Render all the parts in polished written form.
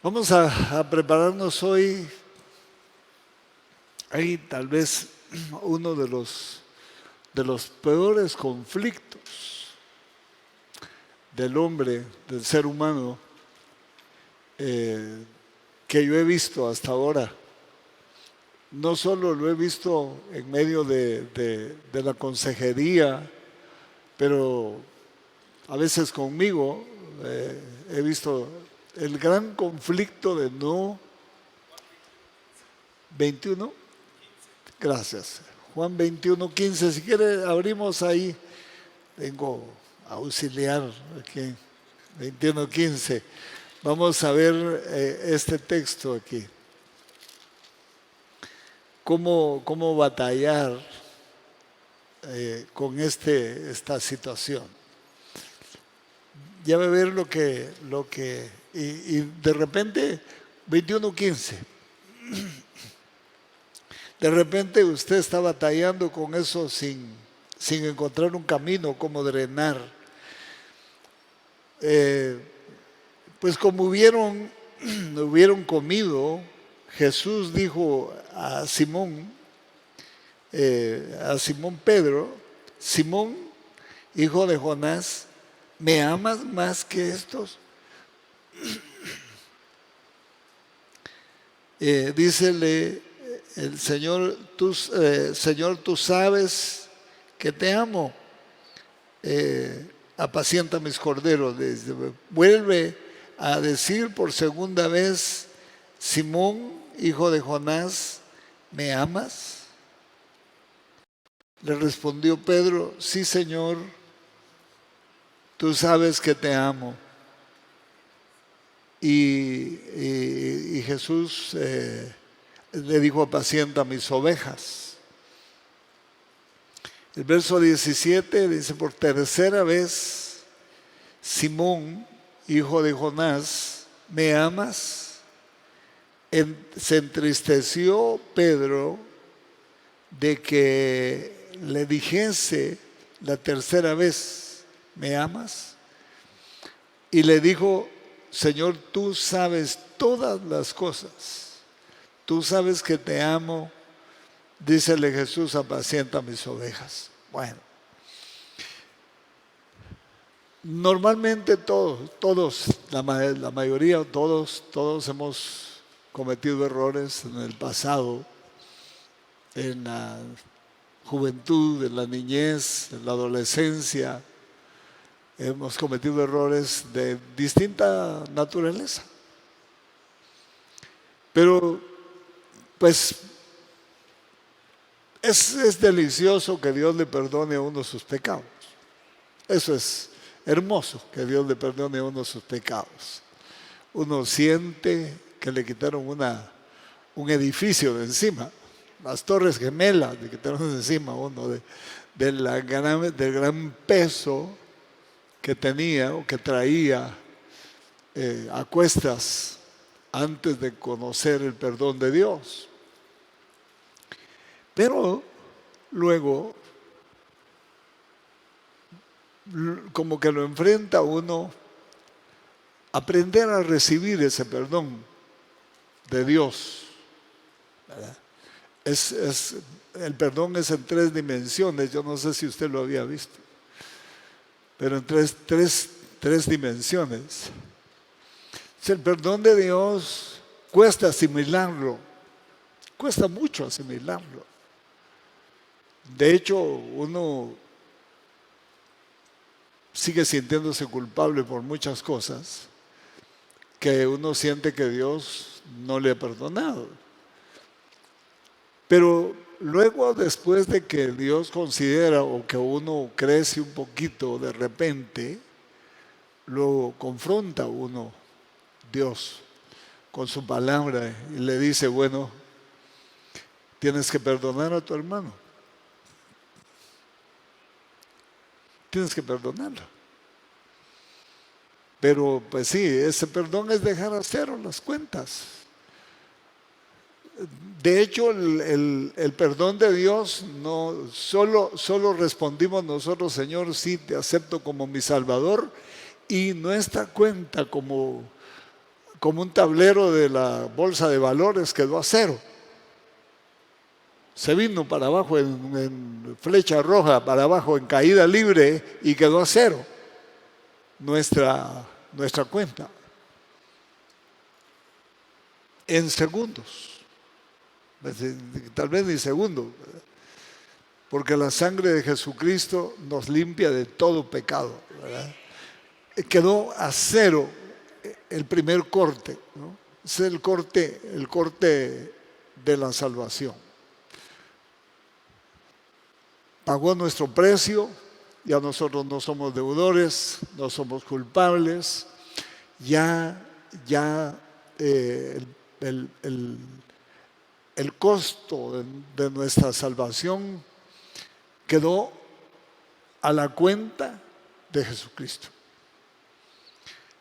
Vamos a prepararnos hoy. Hay tal vez uno de los peores conflictos del hombre, del ser humano, que yo he visto hasta ahora. No solo lo he visto en medio de la consejería, pero a veces conmigo he visto el gran conflicto de no 21. Gracias. Juan 21:15. Si quiere, abrimos ahí. Vengo a auxiliar aquí. 21:15. Vamos a ver este texto aquí. Cómo batallar con esta situación. Ya va a ver lo que y de repente 21:15. De repente usted está batallando con eso sin encontrar un camino, como drenar. Pues como hubieron comido, Jesús dijo a Simón Pedro: Simón, hijo de Jonás, ¿me amas más que estos? Dícele el Señor: Señor, tú sabes que te amo. Apacienta mis corderos. Vuelve a decir por segunda vez: Simón, hijo de Jonás, ¿me amas? Le respondió Pedro: sí, Señor, tú sabes que te amo. Y Jesús le dijo: apacienta mis ovejas. El verso 17 dice: por tercera vez, Simón, hijo de Jonás, ¿me amas? Se entristeció Pedro de que le dijese la tercera vez: ¿me amas? Y le dijo: Señor, tú sabes todas las cosas, tú sabes que te amo. Dícele Jesús: apacienta mis ovejas. Bueno, normalmente todos, la mayoría, todos hemos cometido errores en el pasado, en la juventud, en la niñez, en la adolescencia. Hemos cometido errores de distinta naturaleza. Pero, pues, es delicioso que Dios le perdone a uno sus pecados. Eso es hermoso, que Dios le perdone a uno sus pecados. Uno siente que le quitaron un edificio de encima, las Torres Gemelas le quitaron de encima a uno del gran peso que tenía o que traía a cuestas antes de conocer el perdón de Dios. Pero luego, como que lo enfrenta uno, aprender a recibir ese perdón de Dios, ¿verdad? El perdón es en 3 dimensiones. Yo no sé si usted lo había visto, pero en tres dimensiones. El perdón de Dios cuesta asimilarlo, cuesta mucho asimilarlo. De hecho, uno sigue sintiéndose culpable por muchas cosas que uno siente que Dios no le ha perdonado. Pero luego, después de que Dios considera, o que uno crece un poquito, de repente lo confronta uno, Dios, con su palabra, y le dice: bueno, tienes que perdonar a tu hermano. Tienes que perdonarlo. Pero pues sí, ese perdón es dejar a cero las cuentas. De hecho, el perdón de Dios no solo respondimos nosotros: Señor, sí, te acepto como mi Salvador, y nuestra cuenta como como un tablero de la bolsa de valores, quedó a cero. Se vino para abajo en flecha roja, para abajo en caída libre y quedó a cero nuestra cuenta. En segundos, tal vez ni segundos, porque la sangre de Jesucristo nos limpia de todo pecado, ¿verdad? Quedó a cero el primer corte, ¿no? Es el corte de la salvación. Pagó nuestro precio, ya nosotros no somos deudores, no somos culpables, ya el costo de nuestra salvación quedó a la cuenta de Jesucristo.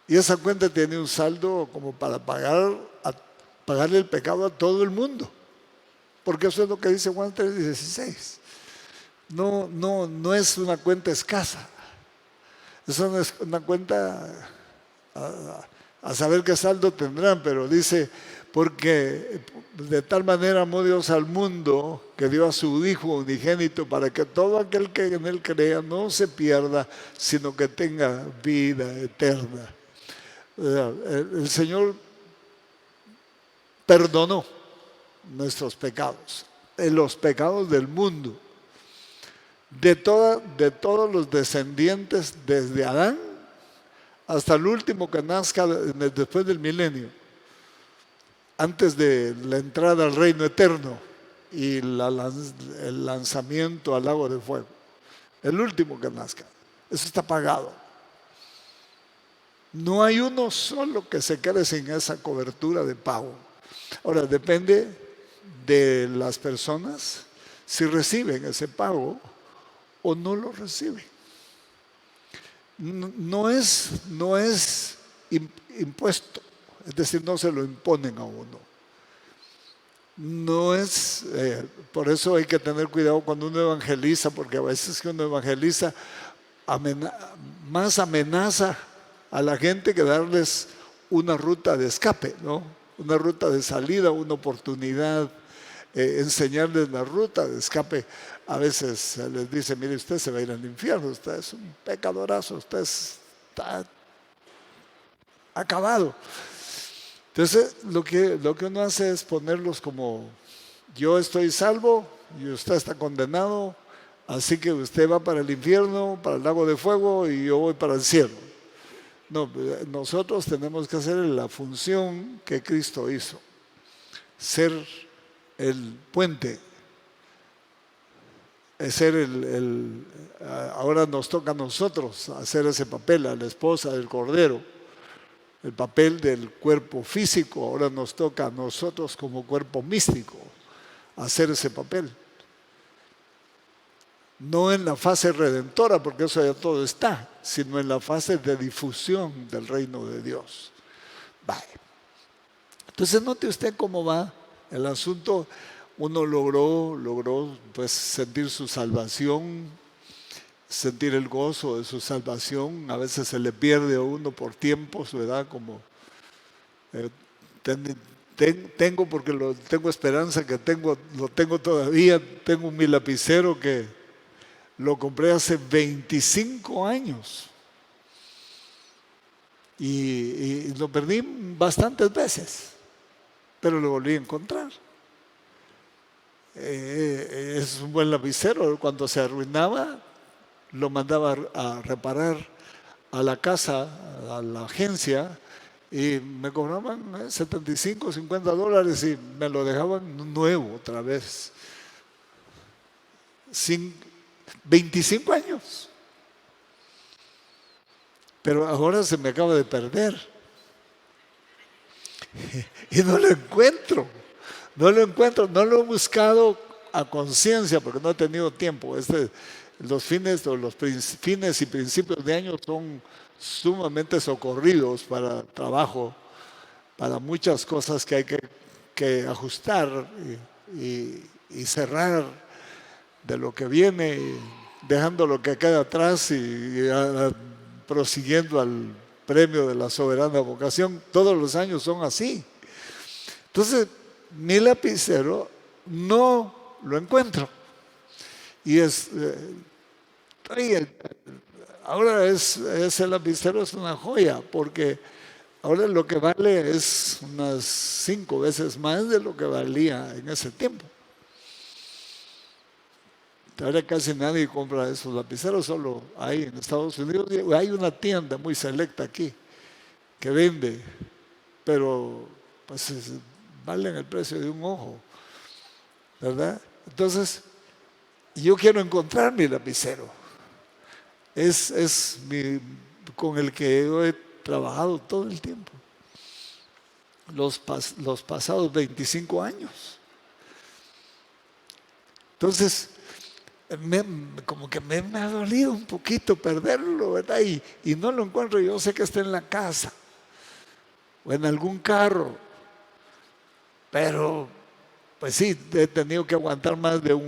Y esa cuenta tiene un saldo como para pagarle el pecado a todo el mundo. Porque eso es lo que dice Juan 3:16. No es una cuenta escasa. Eso no es una cuenta a saber qué saldo tendrán, pero dice, porque de tal manera amó Dios al mundo que dio a su Hijo unigénito para que todo aquel que en Él crea no se pierda, sino que tenga vida eterna. El Señor perdonó nuestros pecados, los pecados del mundo, de todos los descendientes desde Adán hasta el último que nazca después del milenio, antes de la entrada al reino eterno y el lanzamiento al lago de fuego. El último que nazca, eso está pagado. No hay uno solo que se quede sin esa cobertura de pago. Ahora, depende de las personas si reciben ese pago o no lo reciben. No es impuesto, es decir, no se lo imponen a uno. No es, por eso hay que tener cuidado cuando uno evangeliza, porque a veces que uno evangeliza más amenaza a la gente que darles una ruta de escape, ¿no? Una ruta de salida, una oportunidad, enseñarles la ruta de escape. A veces se les dice, mire, usted se va a ir al infierno, usted es un pecadorazo, usted está acabado. Entonces, lo que uno hace es ponerlos como, yo estoy salvo y usted está condenado, así que usted va para el infierno, para el lago de fuego y yo voy para el cielo. No, nosotros tenemos que hacer la función que Cristo hizo, ser el puente, ser ahora nos toca a nosotros hacer ese papel, a la esposa del Cordero, el papel del cuerpo físico, ahora nos toca a nosotros como cuerpo místico hacer ese papel. No en la fase redentora, porque eso ya todo está, sino en la fase de difusión del reino de Dios. Vale. Entonces note usted cómo va el asunto. Uno logró pues sentir su salvación, sentir el gozo de su salvación. A veces se le pierde a uno por tiempos, ¿verdad? Como tengo, porque tengo esperanza que lo tengo todavía. Tengo mi lapicero que lo compré hace 25 años y lo perdí bastantes veces, pero lo volví a encontrar. Es un buen lapicero. Cuando se arruinaba, lo mandaba a reparar a la casa, a la agencia, y me cobraban 75, $50 y me lo dejaban nuevo otra vez. 25 años. Pero ahora se me acaba de perder. Y no lo encuentro. No lo he buscado a conciencia porque no he tenido tiempo. Los fines y principios de año son sumamente socorridos para trabajo, para muchas cosas que hay que ajustar y cerrar de lo que viene, dejando lo que queda atrás y prosiguiendo premio de la soberana vocación. Todos los años son así. Entonces, mi lapicero no lo encuentro. Y ahora ese lapicero es una joya, porque ahora lo que vale es unas 5 veces más de lo que valía en ese tiempo. Ahora casi nadie compra esos lapiceros, solo hay en Estados Unidos. Hay una tienda muy selecta aquí que vende, pero pues valen el precio de un ojo, ¿verdad? Entonces, yo quiero encontrar mi lapicero. Con el que yo he trabajado todo el tiempo, los pasados 25 años. Entonces, como que me ha dolido un poquito perderlo, ¿verdad? Y no lo encuentro. Yo sé que está en la casa o en algún carro, pero pues sí, he tenido que aguantar más de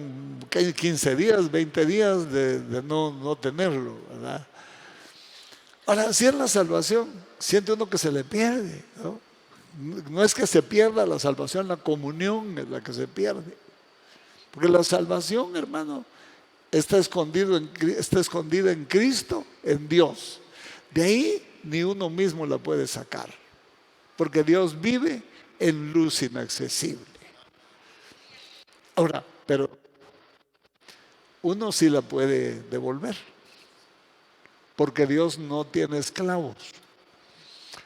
15 días, 20 días de no tenerlo, ¿verdad? Ahora, si es la salvación, siente uno que se le pierde, ¿no? No es que se pierda la salvación, la comunión es la que se pierde. Porque la salvación, hermano, está escondida en Cristo, en Dios. De ahí ni uno mismo la puede sacar, porque Dios vive en luz inaccesible. Ahora, pero uno sí la puede devolver, porque Dios no tiene esclavos.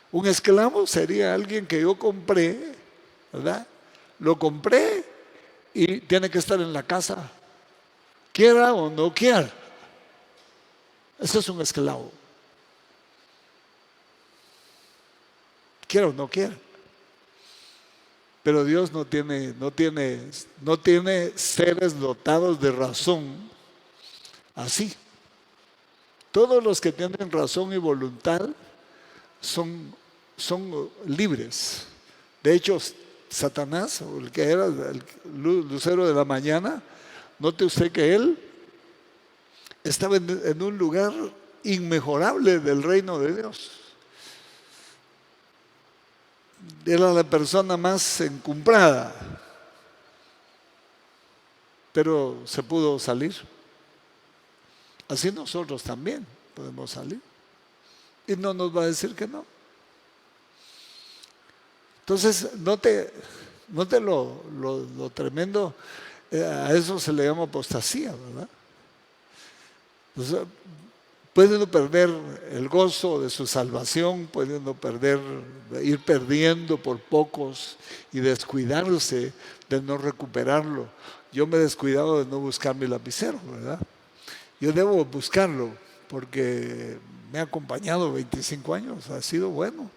Un esclavo sería alguien que yo compré, ¿verdad? Lo compré y tiene que estar en la casa, quiera o no quiera. Eso es un esclavo. Quiera o no quiera. Pero Dios no tiene seres dotados de razón así. Todos los que tienen razón y voluntad son libres. De hecho, Satanás, o el que era el lucero de la mañana, note usted que él estaba en un lugar inmejorable del reino de Dios. Era la persona más encumbrada, pero se pudo salir. Así nosotros también podemos salir. Y no nos va a decir que no. Entonces, note lo tremendo. A eso se le llama apostasía, ¿verdad? O sea, puede uno perder el gozo de su salvación, puede uno ir perdiendo por pocos y descuidarse de no recuperarlo. Yo me he descuidado de no buscar mi lapicero, ¿verdad? Yo debo buscarlo porque me ha acompañado 25 años, ha sido bueno.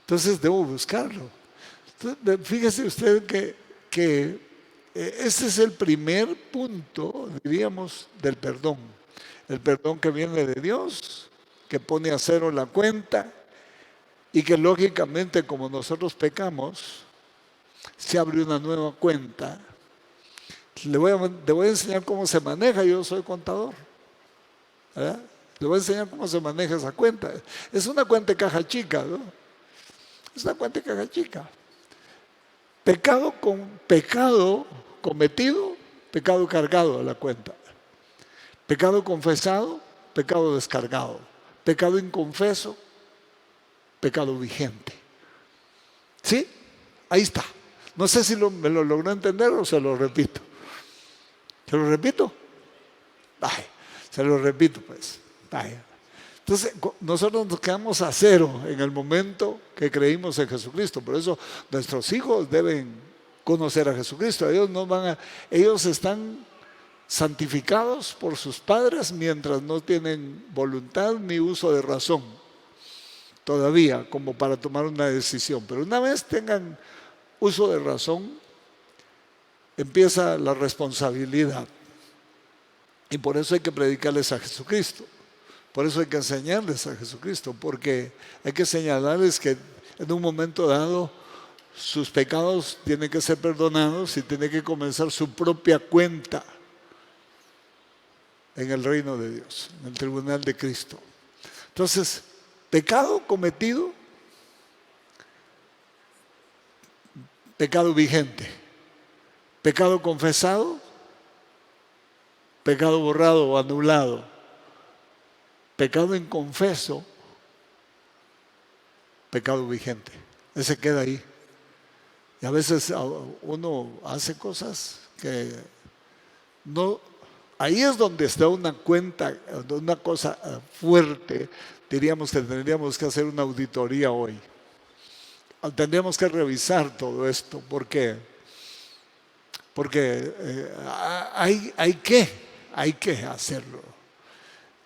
Entonces debo buscarlo. Entonces, fíjese usted que ese es el primer punto, diríamos, del perdón. El perdón que viene de Dios, que pone a cero la cuenta y que lógicamente, como nosotros pecamos, se abre una nueva cuenta. Le voy a enseñar cómo se maneja. Yo soy contador, ¿verdad? Le voy a enseñar cómo se maneja esa cuenta. Es una cuenta de caja chica, ¿no? Es una cuenta de caja chica. Pecado cometido, pecado cargado a la cuenta. Pecado confesado, pecado descargado. Pecado inconfeso, pecado vigente. ¿Sí? Ahí está. No sé si me lo logró entender o se lo repito. ¿Se lo repito? Ay, se lo repito pues. Ay. Entonces, nosotros nos quedamos a cero en el momento que creímos en Jesucristo. Por eso nuestros hijos deben conocer a Jesucristo. Ellos están santificados por sus padres mientras no tienen voluntad ni uso de razón todavía como para tomar una decisión. Pero una vez tengan uso de razón, empieza la responsabilidad. Y por eso hay que predicarles a Jesucristo. Por eso hay que enseñarles a Jesucristo, porque hay que señalarles que en un momento dado sus pecados tienen que ser perdonados y tienen que comenzar su propia cuenta en el reino de Dios, en el tribunal de Cristo. Entonces, Pecado cometido, pecado vigente. Pecado confesado, pecado borrado o anulado. Pecado inconfeso, pecado vigente. Ese queda ahí. Y a veces uno hace cosas que no. Ahí es donde está una cuenta, una cosa fuerte. Diríamos que tendríamos que hacer una auditoría hoy. Tendríamos que revisar todo esto. ¿Por qué? Porque hay que hacerlo.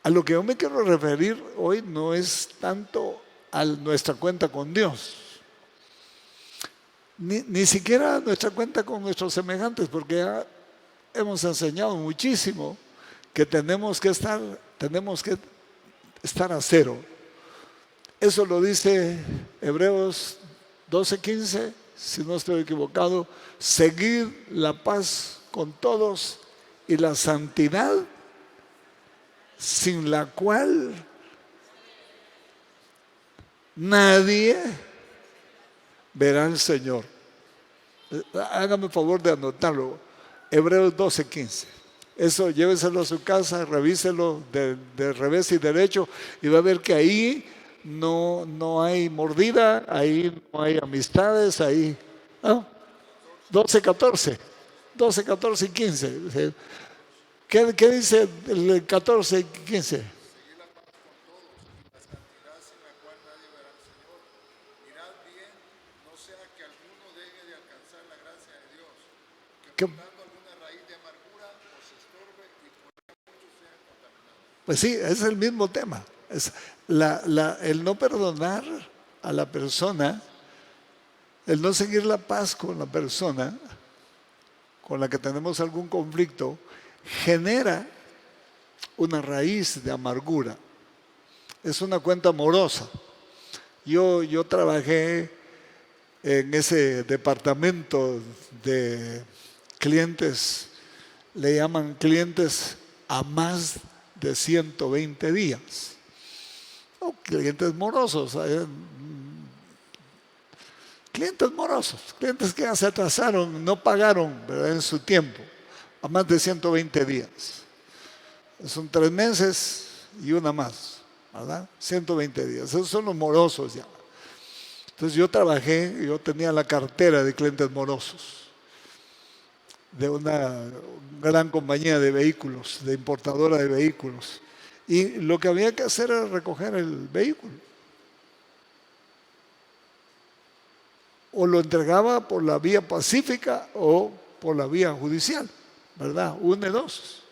A lo que yo me quiero referir hoy no es tanto a nuestra cuenta con Dios, ni siquiera nuestra cuenta con nuestros semejantes, porque ya hemos enseñado muchísimo que tenemos que estar a cero. Eso lo dice Hebreos 12:15, si no estoy equivocado: seguid la paz con todos y la santidad, sin la cual nadie verá al Señor. Hágame el favor de anotarlo. Hebreos 12:15. Eso lléveselo a su casa, revíselo de revés y derecho y va a ver que ahí no hay mordida, ahí no hay amistades, ahí. 12, 14 y 15. ¿Qué dice el 14 y 15? Pues sí, es el mismo tema. Es el no perdonar a la persona, el no seguir la paz con la persona con la que tenemos algún conflicto, genera una raíz de amargura. Es una cuenta morosa. Yo trabajé en ese departamento de clientes, le llaman clientes a más de 120 días. Clientes morosos, clientes que ya se atrasaron, no pagaron, ¿verdad?, en su tiempo, a más de 120 días. Son 3 meses y una más, ¿verdad? 120 días, esos son los morosos ya. Entonces yo tenía la cartera de clientes morosos de una gran compañía de vehículos, de importadora de vehículos. Y lo que había que hacer era recoger el vehículo. O lo entregaba por la vía pacífica o por la vía judicial, ¿verdad? Una de dos.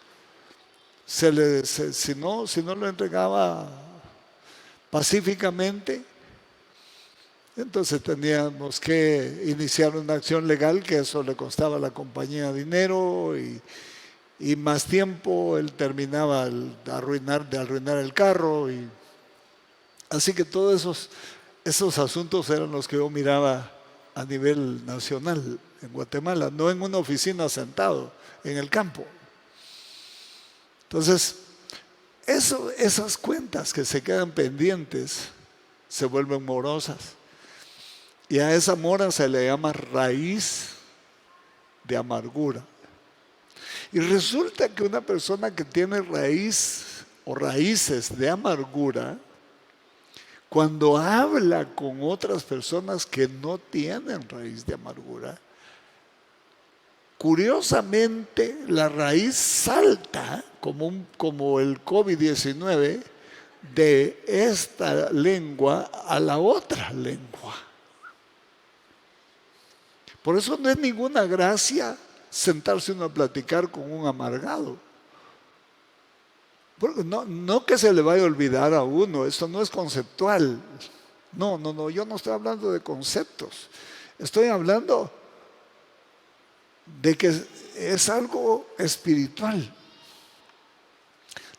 Si no lo entregaba pacíficamente, entonces teníamos que iniciar una acción legal, que eso le costaba a la compañía dinero y más tiempo. Él terminaba de arruinar el carro. Así que todos esos asuntos eran los que yo miraba a nivel nacional en Guatemala, no en una oficina sentado en el campo. Entonces, esas cuentas que se quedan pendientes se vuelven morosas. Y a esa mora se le llama raíz de amargura. Y resulta que una persona que tiene raíz o raíces de amargura, cuando habla con otras personas que no tienen raíz de amargura, curiosamente la raíz salta como el COVID-19 de esta lengua a la otra lengua. Por eso no es ninguna gracia sentarse uno a platicar con un amargado. No que se le vaya a olvidar a uno, esto no es conceptual. No, yo no estoy hablando de conceptos. Estoy hablando de que es algo espiritual.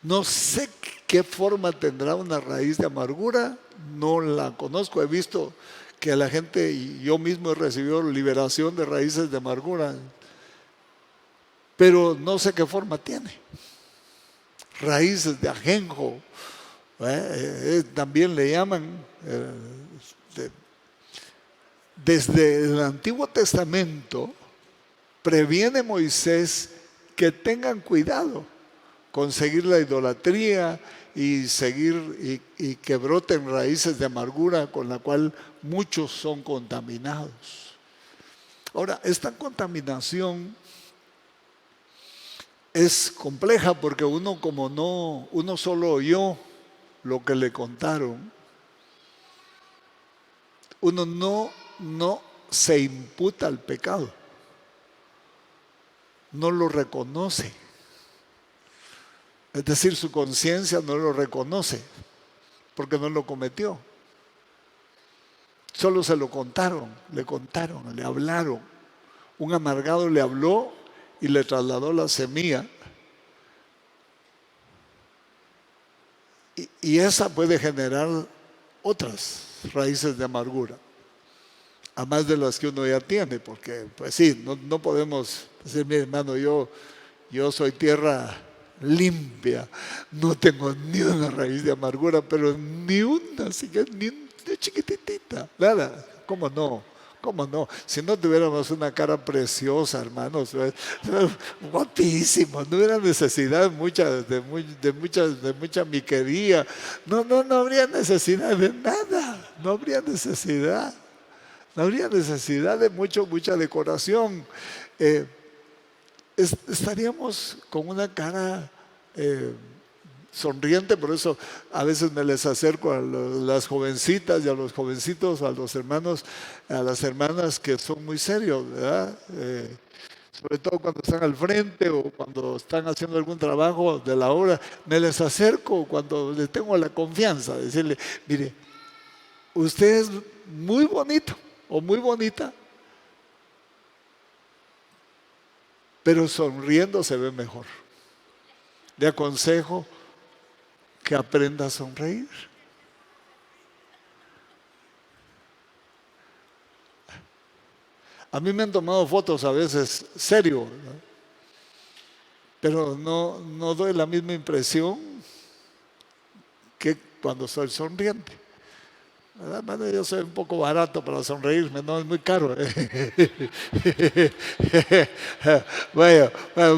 No sé qué forma tendrá una raíz de amargura, no la conozco. He visto que a la gente, y yo mismo he recibido liberación de raíces de amargura, pero no sé qué forma tiene. Raíces de ajenjo También le llaman, desde el Antiguo Testamento, previene Moisés que tengan cuidado con seguir la idolatría y seguir y que broten raíces de amargura con la cual muchos son contaminados. Ahora, esta contaminación es compleja porque uno solo oyó lo que le contaron, uno no se imputa al pecado, no lo reconoce. Es decir, su conciencia no lo reconoce porque no lo cometió. Solo se lo contaron, le hablaron. Un amargado le habló y le trasladó la semilla. Y esa puede generar otras raíces de amargura, a más de las que uno ya tiene, porque pues sí, no podemos decir, mi hermano, yo soy tierra limpia, no tengo ni una raíz de amargura, pero ni una, así que ni una chiquititita, nada. ¿Cómo no? ¿Cómo no? Si no tuviéramos una cara preciosa, hermanos, guapísimos, no hubiera necesidad de mucha miquería, no habría necesidad de nada, no habría necesidad de mucha decoración. Estaríamos con una cara sonriente. Por eso a veces me les acerco a las jovencitas y a los jovencitos, a los hermanos, a las hermanas que son muy serios, ¿verdad? Sobre todo cuando están al frente o cuando están haciendo algún trabajo de la obra, me les acerco cuando les tengo la confianza de decirle, mire, usted es muy bonito o muy bonita, pero sonriendo se ve mejor. Le aconsejo que aprenda a sonreír. A mí me han tomado fotos a veces serio, ¿no? Pero no doy la misma impresión que cuando soy sonriente. Bueno, yo soy un poco barato para sonreírme, no es muy caro. Bueno,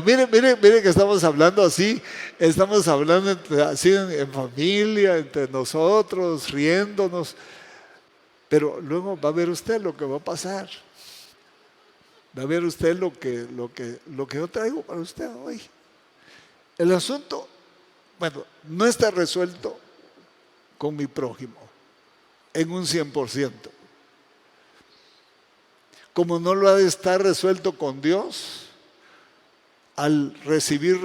mire que estamos hablando así, estamos hablando así en familia, entre nosotros, riéndonos, pero luego va a ver usted lo que va a pasar. Va a ver usted lo que yo traigo para usted hoy. El asunto, bueno, no está resuelto con mi prójimo en un 100%. Como no lo ha de estar resuelto con Dios, al recibir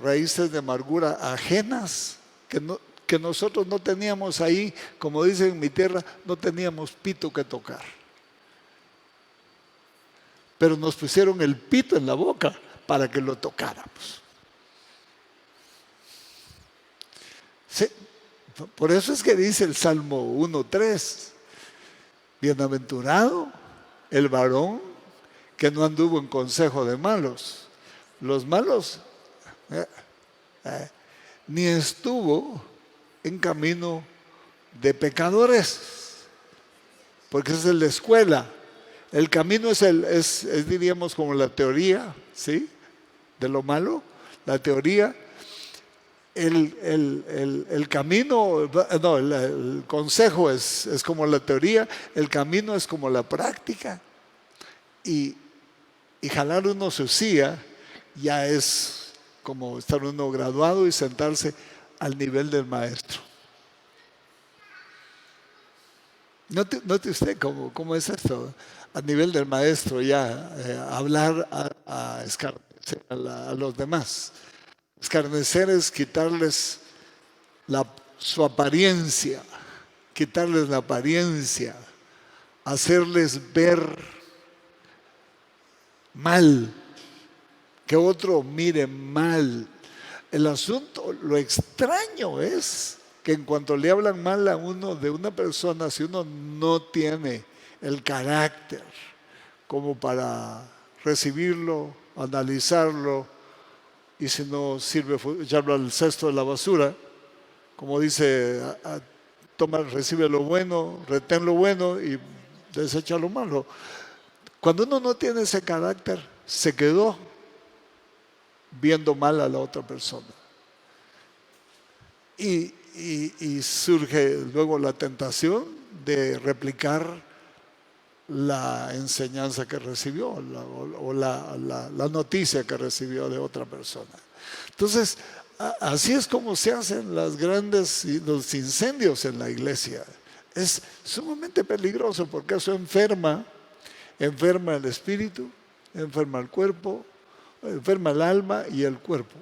raíces de amargura ajenas que nosotros no teníamos ahí, como dicen en mi tierra, no teníamos pito que tocar. Pero nos pusieron el pito en la boca para que lo tocáramos. Sí, por eso es que dice el Salmo 1:3, bienaventurado el varón que no anduvo en consejo de malos. Los malos, ni estuvo en camino de pecadores, porque esa es la escuela. El camino es diríamos como la teoría, ¿sí? De lo malo, la teoría. El camino, no, el consejo es como la teoría, el camino es como la práctica. Y jalar uno su silla ya es como estar uno graduado y sentarse al nivel del maestro. Note usted cómo es esto. A nivel del maestro ya, hablar a escarnecer a los demás. Escarnecer es quitarles su apariencia, quitarles la apariencia, hacerles ver mal, que otro mire mal. El asunto, lo extraño es que en cuanto le hablan mal a uno de una persona, si uno no tiene el carácter como para recibirlo, analizarlo, y si no sirve echarlo al cesto de la basura, como dice, toma, recibe lo bueno, retén lo bueno y desecha lo malo. Cuando uno no tiene ese carácter, se quedó viendo mal a la otra persona. Y surge luego la tentación de replicar la enseñanza que recibió o la noticia que recibió de otra persona. Entonces, así es como se hacen los incendios en la iglesia. Es sumamente peligroso porque eso enferma el espíritu, enferma el cuerpo, enferma el alma y el cuerpo.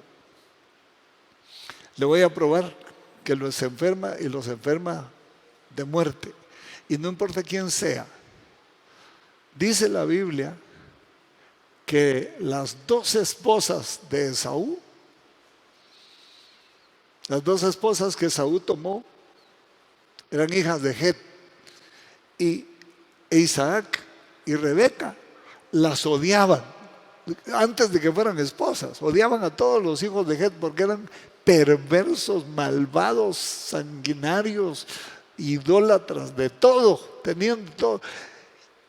Le voy a probar que los enferma y los enferma de muerte. Y no importa quién sea. Dice la Biblia que las 2 esposas de Esaú, las 2 esposas que Esaú tomó, eran hijas de Het. Y Isaac y Rebeca las odiaban. Antes de que fueran esposas, odiaban a todos los hijos de Het porque eran perversos, malvados, sanguinarios, idólatras, de todo, tenían todo.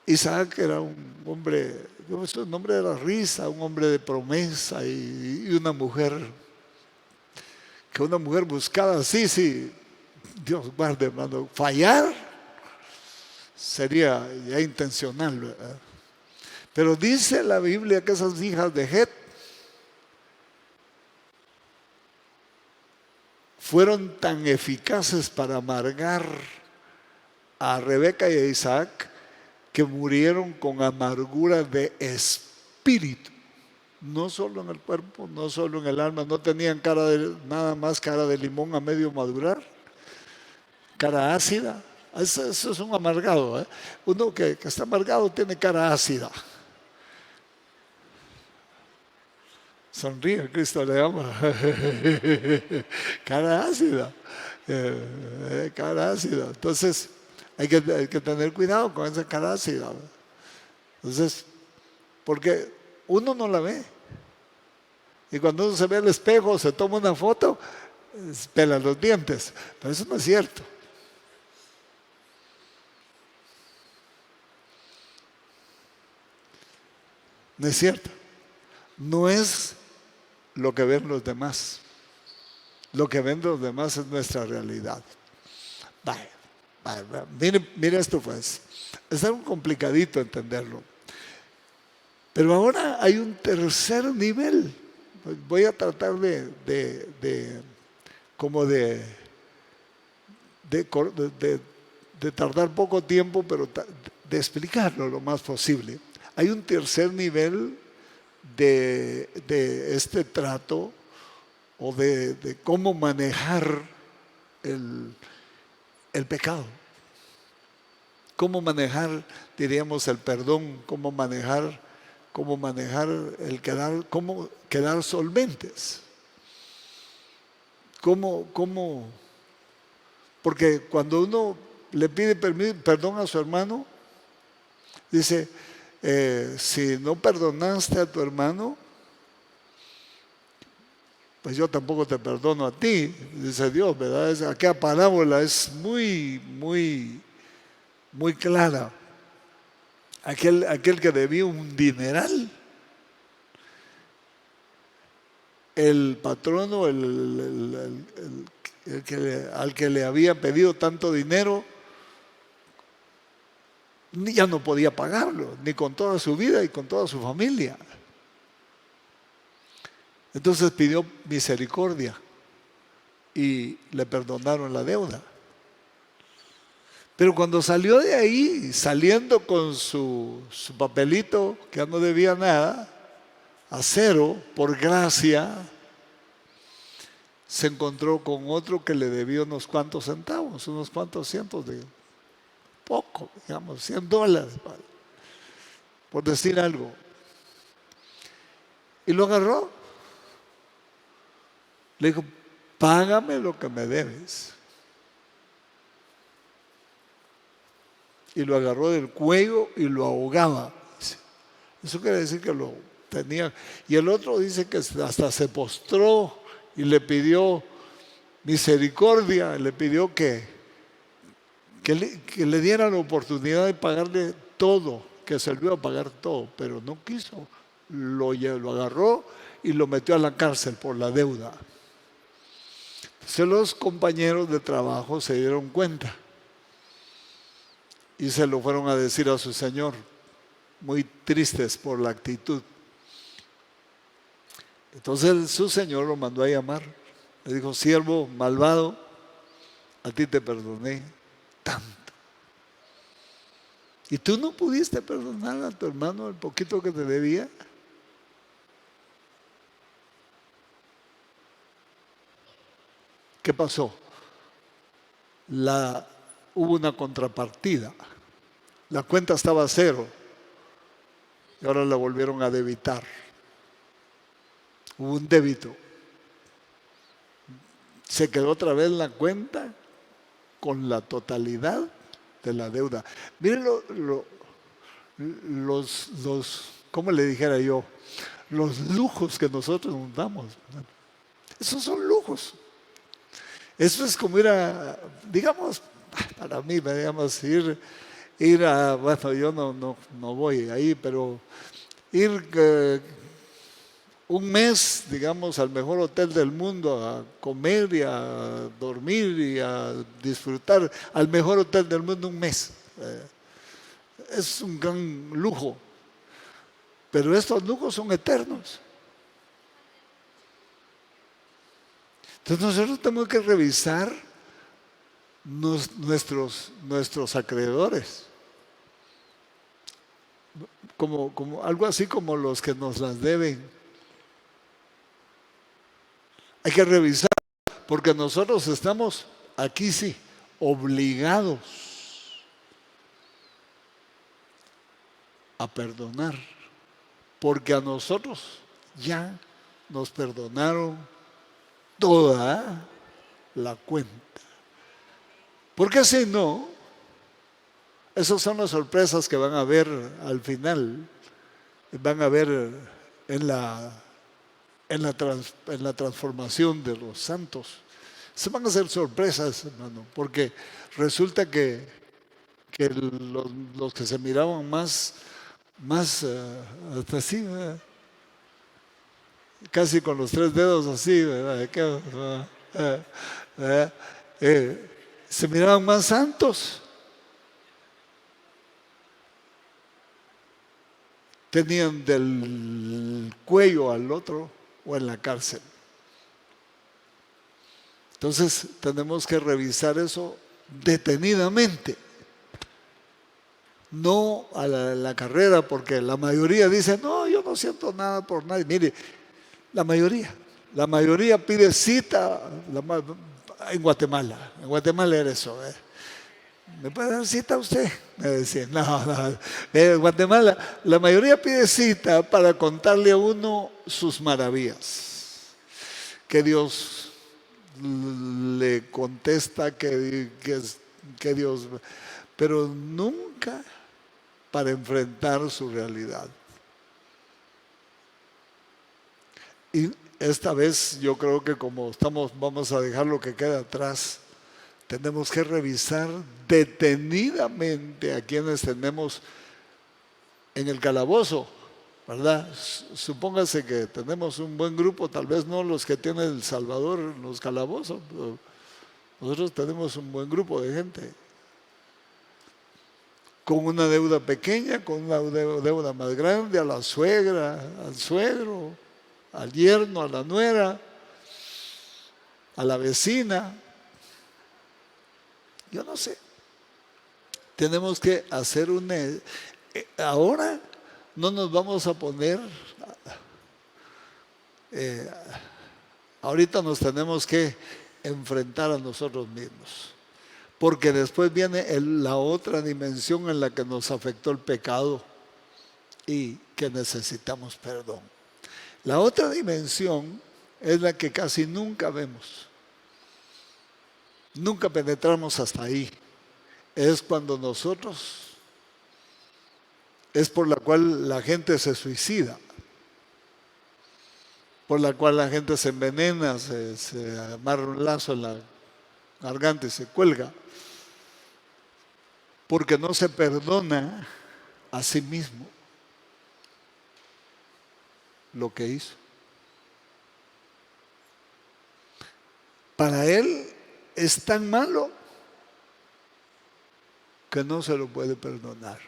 Isaac era un hombre, un hombre de la risa, un hombre de promesa y una mujer, que una mujer buscada así, sí, Dios guarde, hermano, fallar sería ya intencional, ¿verdad? Pero dice la Biblia que esas hijas de Het fueron tan eficaces para amargar a Rebeca y a Isaac que murieron con amargura de espíritu, no solo en el cuerpo, no solo en el alma, no tenían nada más cara de limón a medio madurar, cara ácida. Eso es un amargado, ¿eh? Uno que está amargado tiene cara ácida. Sonríe, Cristo le llama. Cara ácida. Cara ácida. Entonces, hay que tener cuidado con esa cara ácida. Entonces, porque uno no la ve. Y cuando uno se ve al espejo, se toma una foto, pela los dientes. Pero eso no es cierto. No es cierto. No es lo que ven los demás. Lo que ven los demás es nuestra realidad. Mire esto pues. Es algo complicadito entenderlo. Pero ahora hay un tercer nivel. Voy a tratar de tardar poco tiempo, pero de explicarlo lo más posible. Hay un tercer nivel de este trato o de cómo manejar el pecado. Cómo manejar, diríamos, el perdón, cómo manejar cómo quedar solventes. Porque cuando uno le pide perdón a su hermano, dice, si no perdonaste a tu hermano, pues yo tampoco te perdono a ti, dice Dios, ¿verdad? Aquella parábola es muy, muy, muy clara. Aquel que debía un dineral, el patrono, al que le había pedido tanto dinero, ya no podía pagarlo, ni con toda su vida y con toda su familia. Entonces pidió misericordia y le perdonaron la deuda. Pero cuando salió de ahí, saliendo con su papelito, que ya no debía nada, a cero, por gracia, se encontró con otro que le debía unos cuantos centavos, unos cuantos cientos de poco, digamos, $100, por decir algo. Y lo agarró. Le dijo, págame lo que me debes. Y lo agarró del cuello y lo ahogaba. Eso quiere decir que lo tenía. Y el otro dice que hasta se postró y le pidió misericordia, le pidió que le diera la oportunidad de pagarle todo, que se le iba a pagar todo, pero no quiso. Lo agarró y lo metió a la cárcel por la deuda. Entonces los compañeros de trabajo se dieron cuenta y se lo fueron a decir a su señor, muy tristes por la actitud. Entonces su señor lo mandó a llamar. Le dijo: siervo malvado, a ti te perdoné tanto. ¿Y tú no pudiste perdonar a tu hermano el poquito que te debía? ¿Qué pasó? Hubo una contrapartida. La cuenta estaba a cero y ahora la volvieron a debitar. Hubo un débito. Se quedó otra vez la cuenta con la totalidad de la deuda. Miren ¿cómo le dijera yo? Los lujos que nosotros nos damos. Esos son lujos. Eso es como ir a, digamos, para mí, digamos, ir a, bueno, yo no voy ahí, pero ir un mes, digamos, al mejor hotel del mundo a comer y a dormir y a disfrutar, al mejor hotel del mundo un mes. Es un gran lujo, pero estos lujos son eternos. Entonces nosotros tenemos que revisar nuestros acreedores, como algo así como los que nos las deben. Hay que revisar, porque nosotros estamos aquí sí, obligados a perdonar, porque a nosotros ya nos perdonaron toda la cuenta. Porque si no, esas son las sorpresas que van a ver al final, van a ver en la transformación de los santos. Se van a hacer sorpresas, hermano, porque resulta que los que se miraban más hasta así, ¿verdad? Casi con los 3 dedos así, ¿verdad? Se miraban más santos. Tenían del cuello al otro o en la cárcel. Entonces tenemos que revisar eso detenidamente. No a la carrera, porque la mayoría dice: no, yo no siento nada por nadie. Mire, la mayoría pide cita en Guatemala. En Guatemala era eso. ¿Me puede dar cita usted? Me decían. No. En Guatemala la mayoría pide cita para contarle a uno sus maravillas. Que Dios le contesta, que Dios... Pero nunca para enfrentar su realidad. Y esta vez yo creo que como vamos a dejar lo que queda atrás, tenemos que revisar detenidamente a quienes tenemos en el calabozo, ¿verdad? Supóngase que tenemos un buen grupo, tal vez no los que tiene El Salvador en los calabozos, pero nosotros tenemos un buen grupo de gente con una deuda pequeña, con una deuda más grande, a la suegra, al suegro, al yerno, a la nuera, a la vecina. Yo no sé. Tenemos que hacer ahora no nos vamos a poner... ahorita nos tenemos que enfrentar a nosotros mismos. Porque después viene la otra dimensión en la que nos afectó el pecado y que necesitamos perdón. La otra dimensión es la que casi nunca vemos. Nunca penetramos hasta ahí. Es cuando es por la cual la gente se suicida. por la cual la gente se envenena, se amarra un lazo en la garganta y se cuelga, porque no se perdona a sí mismo lo que hizo. Para él es tan malo que no se lo puede perdonar.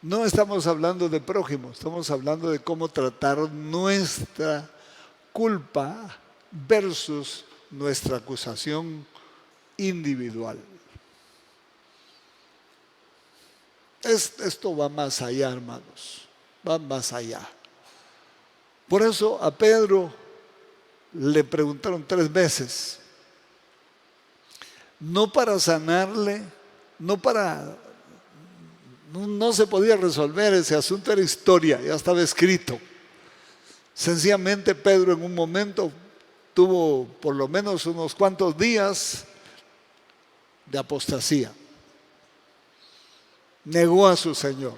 No estamos hablando de prójimo, estamos hablando de cómo tratar nuestra culpa versus nuestra acusación individual. Esto va más allá, hermanos, va más allá. Por eso a Pedro le preguntaron 3 veces, no para sanarle, no se podía resolver ese asunto, era historia, ya estaba escrito. Sencillamente Pedro en un momento tuvo por lo menos unos cuantos días de apostasía. Negó a su Señor.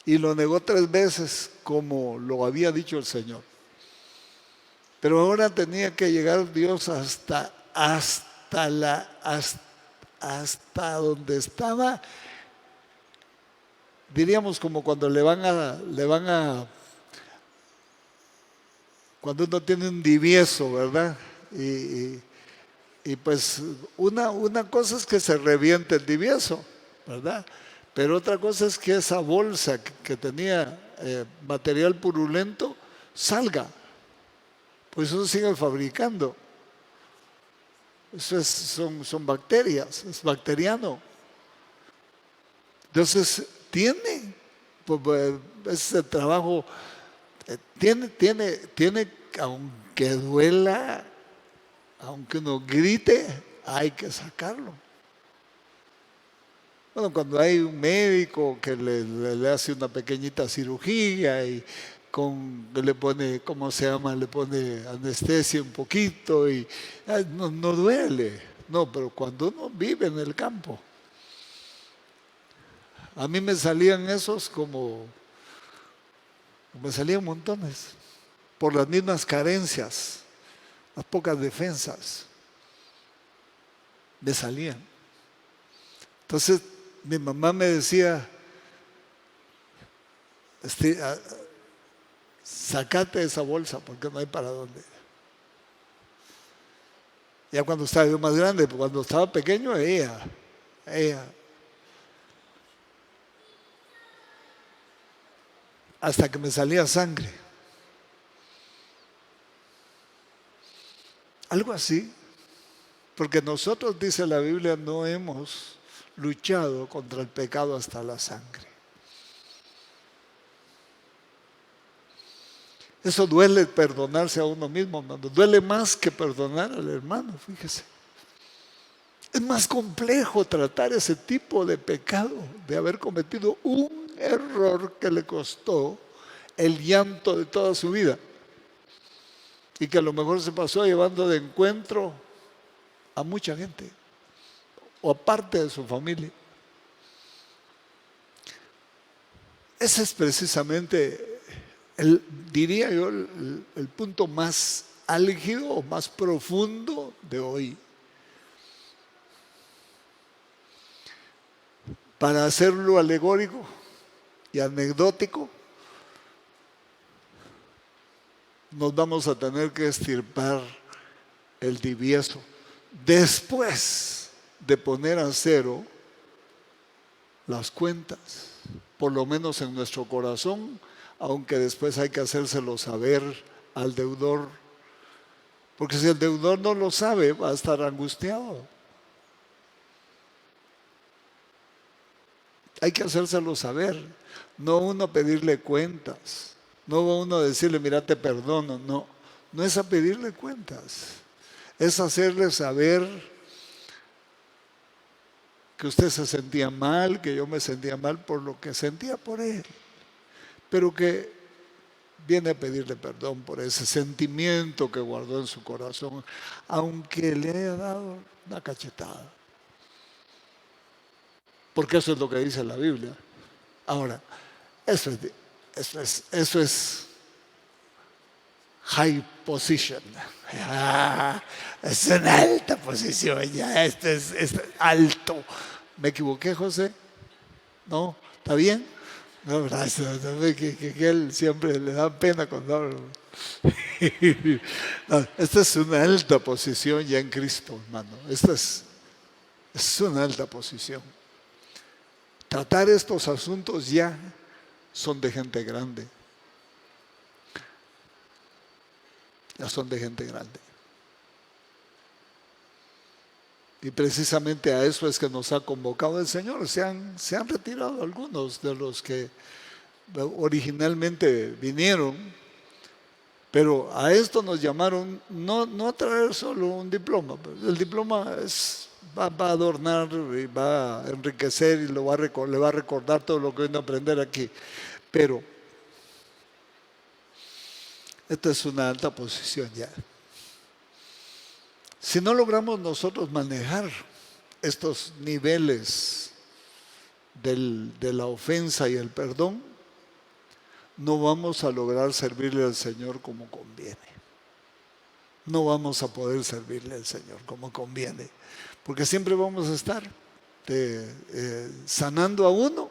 Y lo negó 3 veces como lo había dicho el Señor. Pero ahora tenía que llegar Dios hasta donde estaba, diríamos como cuando cuando uno tiene un divieso, ¿verdad? Y pues una cosa es que se reviente el divieso, ¿verdad? Pero otra cosa es que esa bolsa que tenía material purulento salga. Pues eso sigue fabricando. Eso son bacterias, es bacteriano. Entonces, tiene, ese trabajo, tiene, aunque duela, aunque uno grite, hay que sacarlo. Bueno, cuando hay un médico que le hace una pequeñita cirugía y le pone, ¿cómo se llama? Le pone anestesia un poquito y no duele. No, pero cuando uno vive en el campo, a mí me salían esos me salían montones, por las mismas carencias, las pocas defensas, me salían. Entonces, mi mamá me decía, sacate esa bolsa porque no hay para dónde. Ya cuando estaba yo más grande, cuando estaba pequeño, ella. Hasta que me salía sangre. Algo así. Porque nosotros, dice la Biblia, no hemos luchado contra el pecado hasta la sangre. Eso duele perdonarse a uno mismo, hermano. Duele más que perdonar al hermano, fíjese. Es más complejo tratar ese tipo de pecado, de haber cometido un error que le costó el llanto de toda su vida y que a lo mejor se pasó llevando de encuentro a mucha gente o a parte de su familia. Ese es precisamente, diría yo, el punto más álgido o más profundo de hoy. Para hacerlo alegórico y anecdótico, nos vamos a tener que extirpar el divieso después de poner a cero las cuentas, por lo menos en nuestro corazón, aunque después hay que hacérselo saber al deudor, porque si el deudor no lo sabe, va a estar angustiado. Hay que hacérselo saber, no uno pedirle cuentas, no uno decirle, mira, te perdono, no es a pedirle cuentas, es hacerle saber que usted se sentía mal, que yo me sentía mal por lo que sentía por él, pero que viene a pedirle perdón por ese sentimiento que guardó en su corazón, aunque le haya dado una cachetada. Porque eso es lo que dice la Biblia. Ahora, eso Eso es high position. Es una alta posición, ya, esto es alto. ¿Me equivoqué, José? ¿No? ¿Está bien? No, gracias. Que él siempre le da pena cuando habla. No, esta es una alta posición ya en Cristo, hermano. Es una alta posición. Tratar estos asuntos ya son de gente grande. Ya son de gente grande. Y precisamente a eso es que nos ha convocado el Señor. Se han retirado algunos de los que originalmente vinieron, pero a esto nos llamaron no a traer solo un diploma. El diploma va a adornar y va a enriquecer y le va a recordar todo lo que vino a aprender aquí. Pero esta es una alta posición ya. Si no logramos nosotros manejar estos niveles de la ofensa y el perdón, no vamos a lograr servirle al Señor como conviene. No vamos a poder servirle al Señor como conviene, porque siempre vamos a estar sanando a uno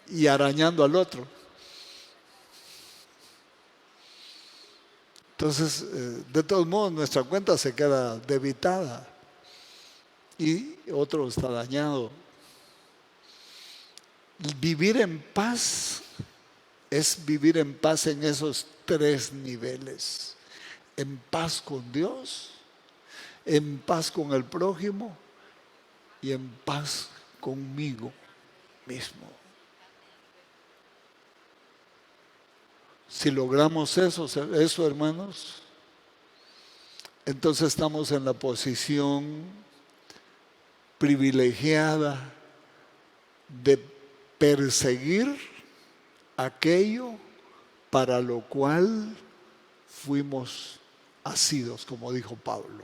y arañando al otro. Entonces, de todos modos, nuestra cuenta se queda debitada y otro está dañado. Vivir en paz es vivir en paz en esos 3 niveles. En paz con Dios, en paz con el prójimo y en paz conmigo mismo. Si logramos eso, hermanos, entonces estamos en la posición privilegiada de perseguir aquello para lo cual fuimos asidos, como dijo Pablo.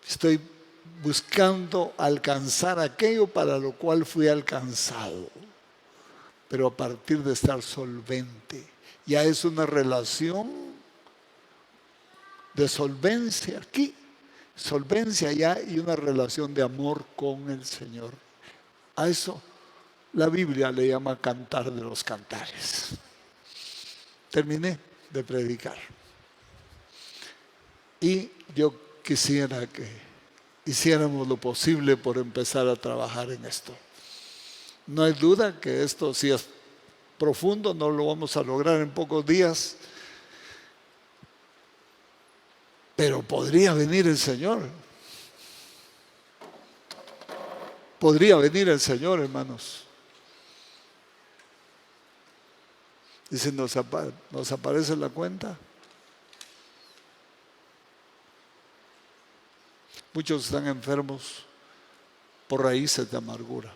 Estoy buscando alcanzar aquello para lo cual fui alcanzado, pero a partir de estar solvente. Ya es una relación de solvencia aquí, solvencia ya y una relación de amor con el Señor. A eso la Biblia le llama cantar de los cantares. Terminé de predicar. Y yo quisiera que hiciéramos lo posible por empezar a trabajar en esto. No hay duda que esto sí es profundo, no lo vamos a lograr en pocos días, pero podría venir el Señor. Podría venir el Señor, hermanos. Y si nos aparece la cuenta. Muchos están enfermos por raíces de amargura.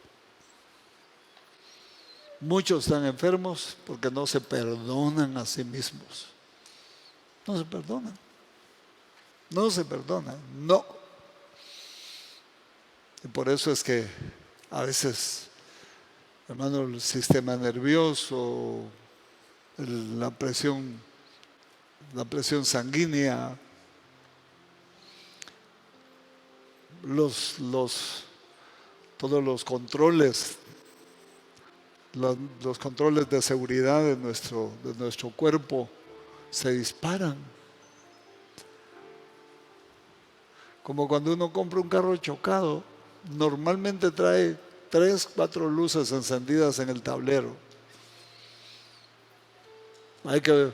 Muchos están enfermos porque no se perdonan a sí mismos. No se perdonan. No se perdonan. No. Y por eso es que a veces, hermano, el sistema nervioso, la presión sanguínea, todos los controles, los controles de seguridad de nuestro cuerpo se disparan. Como cuando uno compra un carro chocado, normalmente trae 3, 4 luces encendidas en el tablero. Hay que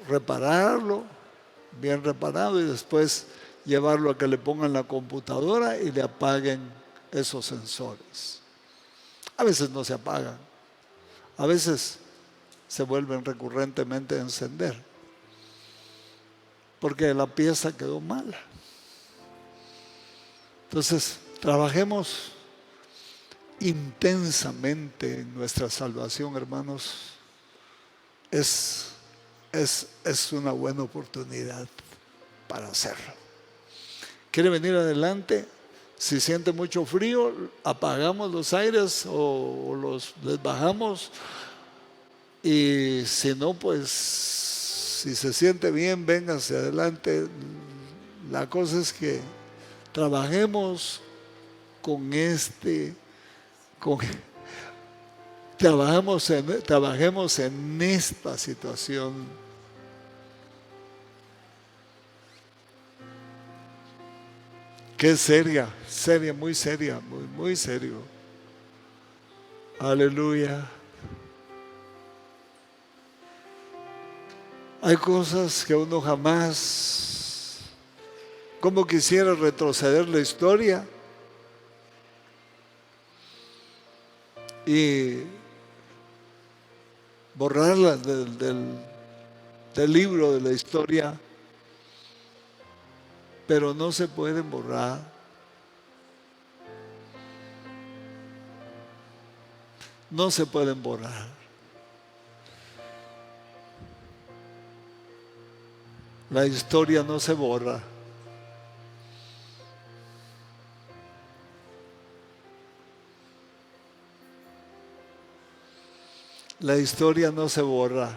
repararlo, bien reparado, y después llevarlo a que le pongan la computadora y le apaguen esos sensores. A veces no se apagan, a veces se vuelven recurrentemente a encender, porque la pieza quedó mala. Entonces, trabajemos intensamente en nuestra salvación, hermanos. Es una buena oportunidad para hacerlo. ¿Quiere venir adelante? Si siente mucho frío, apagamos los aires o les bajamos. Y si no, pues si se siente bien, vénganse adelante. La cosa es que trabajemos con con, trabajemos en esta situación. Que es seria, muy seria, muy serio. Aleluya. Hay cosas que uno jamás, como quisiera retroceder la historia y borrarla del libro de la historia, pero no se pueden borrar. No se pueden borrar. La historia no se borra. La historia no se borra.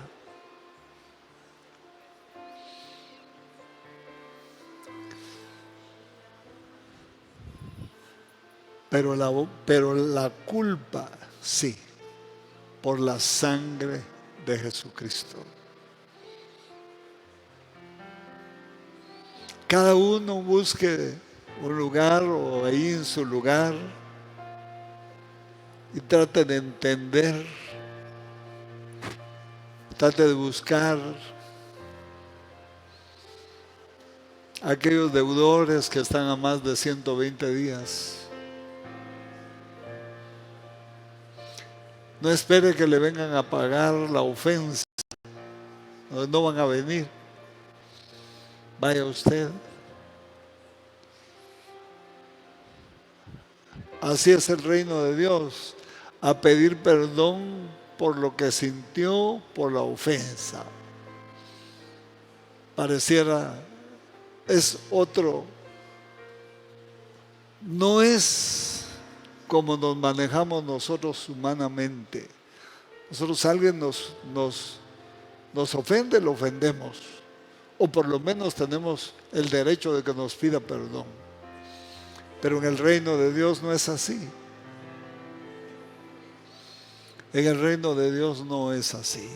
Pero la culpa sí, por la sangre de Jesucristo. Cada uno busque un lugar o ahí en su lugar y trate de entender, trate de buscar aquellos deudores que están a más de 120 días. No espere que le vengan a pagar la ofensa, no van a venir. Vaya usted. Así es el reino de Dios, a pedir perdón por lo que sintió, por la ofensa. Pareciera, es otro, no es como nos manejamos nosotros humanamente. Nosotros alguien nos ofende, lo ofendemos. O por lo menos tenemos el derecho de que nos pida perdón. Pero en el reino de Dios no es así. En el reino de Dios no es así.